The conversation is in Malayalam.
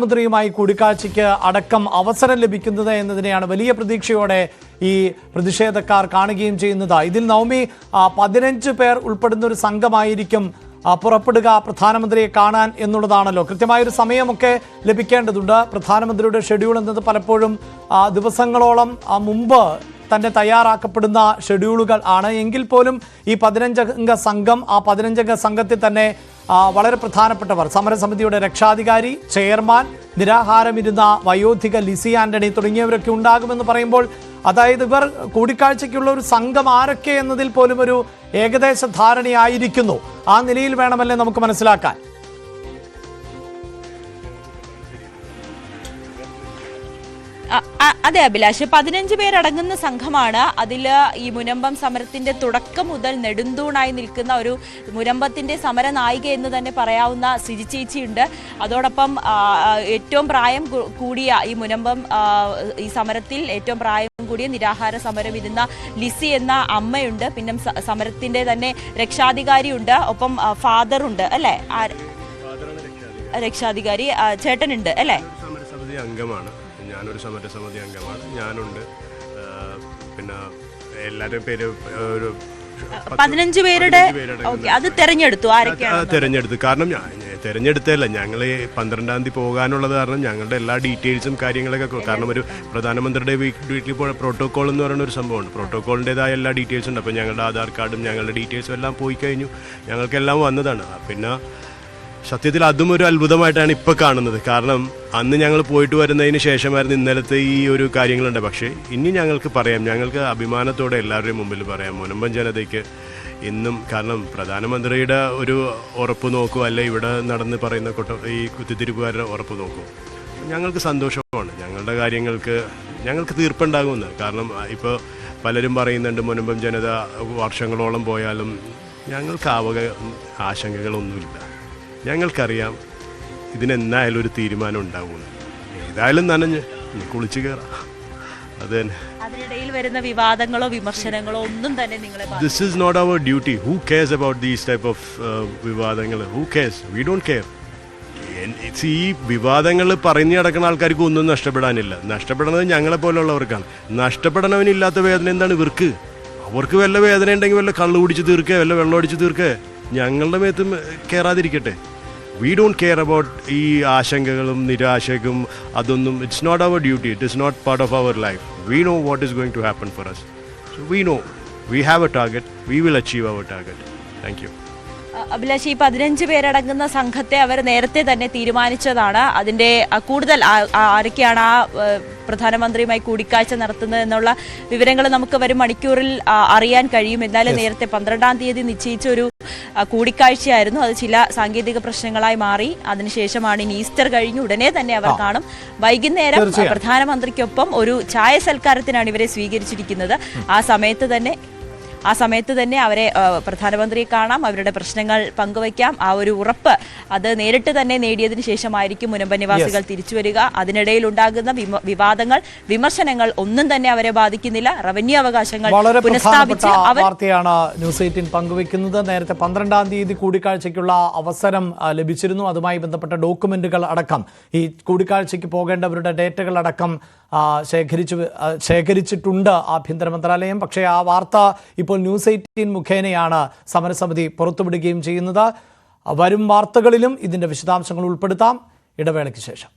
മന്ത്രിയുമായി കൂടിക്കാഴ്ചയ്ക്ക് അടക്കം അവസരം ലഭിക്കുന്നത് എന്നതിനെയാണ് വലിയ പ്രതീക്ഷയോടെ ഈ പ്രതിഷേധക്കാർ കാണുകയും ചെയ്യുന്നത്. ഇതിൽ നവമി 15 പേർ ഉൾപ്പെടുന്ന ഒരു സംഘമായിരിക്കും പുറപ്പെടുക പ്രധാനമന്ത്രിയെ കാണാൻ എന്നുള്ളതാണല്ലോ. കൃത്യമായൊരു സമയമൊക്കെ ലഭിക്കേണ്ടതുണ്ട്. പ്രധാനമന്ത്രിയുടെ ഷെഡ്യൂൾ എന്നത് പലപ്പോഴും ദിവസങ്ങളോളം മുമ്പ് തന്നെ തയ്യാറാക്കപ്പെടുന്ന ഷെഡ്യൂളുകൾ ആണ്. എങ്കിൽ പോലും ഈ 15-അംഗ സംഘം, ആ 15-അംഗ സംഘത്തിൽ തന്നെ വളരെ പ്രധാനപ്പെട്ടവർ, സമരസമിതിയുടെ രക്ഷാധികാരി, ചെയർമാൻ, നിരാഹാരമിരുന്ന വയോധിക ലിസി ആന്റണി തുടങ്ങിയവരൊക്കെ ഉണ്ടാകുമെന്ന് പറയുമ്പോൾ, അതായത് ഇവർ കൂടിക്കാഴ്ചയ്ക്കുള്ള ഒരു സംഘം ആരൊക്കെ എന്നതിൽ പോലും ഒരു ഏകദേശ ധാരണയായിരിക്കുന്നു. ആ നിലയിൽ വേണമല്ലേ നമുക്ക് മനസ്സിലാക്കാൻ. അതെ അഭിലാഷ്, 15 പേരടങ്ങുന്ന സംഘമാണ്. അതിൽ ഈ മുനമ്പം സമരത്തിന്റെ തുടക്കം മുതൽ നെടുന്തൂണായി നിൽക്കുന്ന ഒരു മുനമ്പത്തിന്റെ സമര നായിക എന്ന് തന്നെ പറയാവുന്ന സിജി ചേച്ചിയുണ്ട്. അതോടൊപ്പം ഏറ്റവും പ്രായം കൂടിയ ഈ മുനമ്പം ഈ സമരത്തിൽ ഏറ്റവും പ്രായം കൂടിയ നിരാഹാര സമരം ഇരുന്ന ലിസി എന്ന അമ്മയുണ്ട്. പിന്നെ സമരത്തിന്റെ തന്നെ രക്ഷാധികാരിയുണ്ട്, ഒപ്പം ഫാദറുണ്ട് അല്ലേ, രക്ഷാധികാരി ചേട്ടനുണ്ട് അല്ലേ. അംഗമാണ്, ഞാനൊരു സമരസമിതി അംഗമാണ്, ഞാനുണ്ട്. പിന്നെ എല്ലാവരും പേര് ഒരു 15 പേരുടെ അത് തെരഞ്ഞെടുത്തു. തെരഞ്ഞെടുത്തു. കാരണം തെരഞ്ഞെടുത്തല്ല, ഞങ്ങൾ 12-ാം തീയതി പോകാനുള്ളത് കാരണം ഞങ്ങളുടെ എല്ലാ ഡീറ്റെയിൽസും കാര്യങ്ങളൊക്കെ, കാരണം ഒരു പ്രധാനമന്ത്രിയുടെ വീട്ടിൽ പ്രോട്ടോകോൾ എന്ന് പറയുന്ന ഒരു സംഭവമുണ്ട്. പ്രോട്ടോകോളിൻ്റെതായ എല്ലാ ഡീറ്റെയിൽസും ഉണ്ട്. അപ്പോൾ ഞങ്ങളുടെ ആധാർ കാർഡും ഞങ്ങളുടെ ഡീറ്റെയിൽസും എല്ലാം പോയി കഴിഞ്ഞു, ഞങ്ങൾക്കെല്ലാം വന്നതാണ്. പിന്നെ സത്യത്തിൽ അതും ഒരു അത്ഭുതമായിട്ടാണ് ഇപ്പോൾ കാണുന്നത്. കാരണം അന്ന് ഞങ്ങൾ പോയിട്ട് വരുന്നതിന് ശേഷമായിരുന്നു ഇന്നലത്തെ ഈ ഒരു കാര്യങ്ങളുണ്ട്. പക്ഷേ ഇനി ഞങ്ങൾക്ക് പറയാം, ഞങ്ങൾക്ക് അഭിമാനത്തോടെ എല്ലാവരുടെയും മുമ്പിൽ പറയാം, മുനമ്പം ജനതയ്ക്ക് ഇന്നും, കാരണം പ്രധാനമന്ത്രിയുടെ ഒരു ഉറപ്പ് നോക്കൂ, അല്ലെ ഇവിടെ നടന്ന് പറയുന്ന ഈ കുത്തിത്തിരിപ്പുകാരുടെ ഉറപ്പ് നോക്കൂ, ഞങ്ങൾക്ക് സന്തോഷമാണ്. ഞങ്ങളുടെ കാര്യങ്ങൾക്ക് ഞങ്ങൾക്ക് തീർപ്പുണ്ടാകുമെന്ന്. കാരണം ഇപ്പോൾ പലരും പറയുന്നുണ്ട് മുനമ്പം ജനത വർഷങ്ങളോളം പോയാലും ഞങ്ങൾക്ക് ആശങ്കകളൊന്നുമില്ല. ഞങ്ങൾക്കറിയാം ഇതിനെന്നായാലും ഒരു തീരുമാനം ഉണ്ടാവുമെന്ന്. ഏതായാലും നനഞ്ഞ് കുളിച്ചു കയറാം, അത് തന്നെ. അതിനിടയിൽ വരുന്ന വിവാദങ്ങളോ വിമർശനങ്ങളോ ഒന്നും തന്നെ നിങ്ങളെ this is not our duty. Who cares about these type of വിവാദങ്ങൾ? Who cares? We don't care. ഈ വിവാദങ്ങൾ പറഞ്ഞു നടക്കുന്ന ആൾക്കാർക്ക് ഒന്നും നഷ്ടപ്പെടാനില്ല. നഷ്ടപ്പെടുന്നത് ഞങ്ങളെപ്പോലുള്ളവർക്കാണ്. നഷ്ടപ്പെടണവനില്ലാത്ത വേദന എന്താണ് ഇവർക്ക്? അവർക്ക് വല്ല വേദന ഉണ്ടെങ്കിൽ വല്ല കള്ളു കുടിച്ച് തീർക്കുക, വല്ല വെള്ളം അടിച്ച് തീർക്കുക, ഞങ്ങളുടെ മേത്തും കയറാതിരിക്കട്ടെ. വി ഡോണ്ട് കെയർ അബൌട്ട് ഈ ആശങ്കകളും നിരാശയും അതൊന്നും. It's not our duty. It is not part of our life. We know what is going to happen for us. So we know we have a target. We will achieve our target. Thank you. Abhilash, ഈ 15 പേരടങ്ങുന്ന സംഘത്തെ അവർ നേരത്തെ തന്നെ തീരുമാനിച്ചതാണ്. അതിന്റെ കൂടുതൽ ആരൊക്കെയാണ് ആ പ്രധാനമന്ത്രിയുമായി കൂടിക്കാഴ്ച നടത്തുന്നത് എന്നുള്ള വിവരങ്ങൾ നമുക്ക് വരും മണിക്കൂറിൽ അറിയാൻ കഴിയും. എന്നാലും നേരത്തെ 12-ാം തീയതി നിശ്ചയിച്ച ഒരു കൂടിക്കാഴ്ചയായിരുന്നു. അത് ചില സാങ്കേതിക പ്രശ്നങ്ങളായി മാറി. അതിനുശേഷമാണ് ഇനി ഈസ്റ്റർ കഴിഞ്ഞ് ഉടനെ തന്നെ അവർ കാണും. വൈകുന്നേരം പ്രധാനമന്ത്രിക്കൊപ്പം ഒരു ചായ സൽക്കാരത്തിനാണ് ഇവരെ സ്വീകരിച്ചിരിക്കുന്നത്. ആ സമയത്ത് തന്നെ അവരെ പ്രധാനമന്ത്രിയെ കാണാം, അവരുടെ പ്രശ്നങ്ങൾ പങ്കുവയ്ക്കാം. ആ ഒരു ഉറപ്പ് അത് നേരിട്ട് തന്നെ നേടിയതിനു ശേഷമായിരിക്കും മുനമ്പം നിവാസികൾ തിരിച്ചു വരിക. അതിനിടയിൽ ഉണ്ടാകുന്ന വിവാദങ്ങൾ, വിമർശനങ്ങൾ ഒന്നും തന്നെ അവരെ ബാധിക്കുന്നില്ല. റവന്യൂ അവകാശങ്ങൾ പുനഃസ്ഥാപിച്ച് വാർത്തയാണ് ന്യൂസ് 18 പങ്കുവയ്ക്കുന്നത്. നേരത്തെ 12-ാം തീയതി കൂടിക്കാഴ്ചയ്ക്കുള്ള അവസരം ലഭിച്ചിരുന്നു. അതുമായി ബന്ധപ്പെട്ട ഡോക്യുമെന്റുകൾ അടക്കം, ഈ കൂടിക്കാഴ്ചയ്ക്ക് പോകേണ്ടവരുടെ ഡേറ്റകൾ അടക്കം ശേഖരിച്ചിട്ടുണ്ട് ആഭ്യന്തര മന്ത്രാലയം. പക്ഷേ ആ വാർത്ത ഇപ്പോൾ ന്യൂസ് 18 മുഖേനയാണ് സമരസമിതി പുറത്തുവിടുകയും ചെയ്യുന്നത്. വരും വാർത്തകളിലും ഇതിന്റെ വിശദാംശങ്ങൾ ഉൾപ്പെടുത്താം. ഇടവേളയ്ക്ക് ശേഷം.